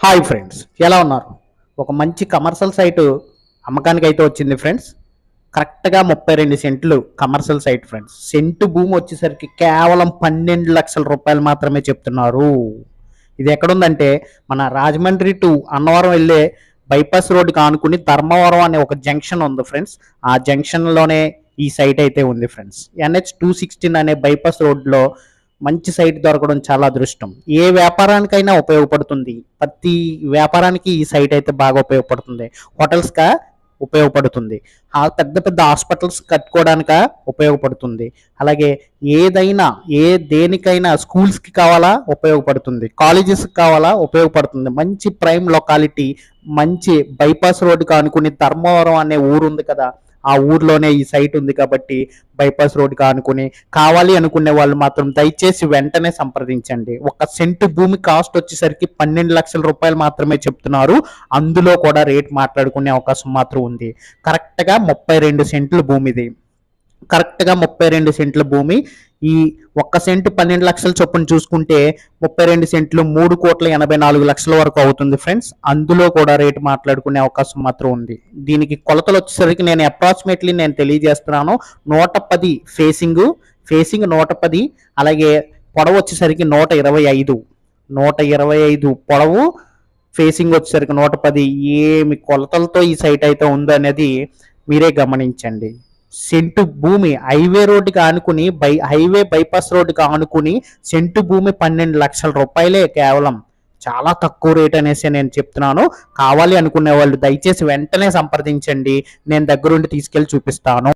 Hi friends, ఎలా ఉన్నారు? ఒక మంచి కమర్షియల్ సైటు అమ్మకానికి అయితే వచ్చింది ఫ్రెండ్స్. కరెక్ట్గా 32 సెంట్లు కమర్షియల్ సైట్ ఫ్రెండ్స్. సెంటు భూమి వచ్చేసరికి కేవలం 12 లక్షల రూపాయలు మాత్రమే చెప్తున్నారు. ఇది ఎక్కడుందంటే మన రాజమండ్రి టు అన్నవరం వెళ్ళే బైపాస్ రోడ్డుకి ఆనుకుని ధర్మవరం అనే ఒక జంక్షన్ ఉంది ఫ్రెండ్స్. ఆ జంక్షన్లోనే ఈ సైట్ అయితే ఉంది ఫ్రెండ్స్. NH-216 అనే బైపాస్ రోడ్లో మంచి సైట్ దొరకడం చాలా అదృష్టం. ఏ వ్యాపారానికైనా ఉపయోగపడుతుంది. ప్రతి వ్యాపారానికి ఈ సైట్ అయితే బాగా ఉపయోగపడుతుంది. హోటల్స్గా ఉపయోగపడుతుంది. ఆ పెద్ద పెద్ద హాస్పిటల్స్ కట్టుకోవడానిక ఉపయోగపడుతుంది. అలాగే ఏదైనా దేనికైనా స్కూల్స్కి కావాలా ఉపయోగపడుతుంది, కాలేజెస్కి కావాలా ఉపయోగపడుతుంది. మంచి ప్రైమ్ లొకాలిటీ, మంచి బైపాస్ రోడ్డుకి అనుకుని ధర్మవరం అనే ఊరు ఉంది కదా, ఆ ఊర్లోనే ఈ సైట్ ఉంది కాబట్టి బైపాస్ రోడ్డుకి ఆనుకుని కావాలి అనుకునే వాళ్ళు మాత్రం దయచేసి వెంటనే సంప్రదించండి. ఒక సెంటు భూమి కాస్ట్ వచ్చేసరికి 12 లక్షల రూపాయలు మాత్రమే చెప్తున్నారు. అందులో కూడా రేట్ మాట్లాడుకునే అవకాశం మాత్రం ఉంది. కరెక్ట్గా 32 సెంట్ల భూమి ఇది. కరెక్ట్గా 32 సెంట్ల భూమి. ఈ ఒక్క సెంటు 12 లక్షల చొప్పున చూసుకుంటే 32 సెంట్లు 3,84,00,000 వరకు అవుతుంది ఫ్రెండ్స్. అందులో కూడా రేటు మాట్లాడుకునే అవకాశం మాత్రం ఉంది. దీనికి కొలతలు వచ్చేసరికి నేను అప్రాక్సిమేట్లీ తెలియజేస్తున్నాను. 110 ఫేసింగ్ 110, అలాగే పొడవు వచ్చేసరికి 125 పొడవు, ఫేసింగ్ వచ్చేసరికి 110. ఏమి కొలతలతో ఈ సైట్ అయితే ఉందనేది మీరే గమనించండి. సెంటు భూమి హైవే రోడ్డుకి ఆనుకుని హైవే బైపాస్ రోడ్డుకి ఆనుకుని సెంటు భూమి 12 లక్షల రూపాయలే కేవలం. చాలా తక్కువ రేట్ అనేసి నేను చెప్తున్నాను. కావాలి అనుకునే వాళ్ళు దయచేసి వెంటనే సంప్రదించండి. నేను దగ్గరుండి తీసుకెళ్ళి చూపిస్తాను.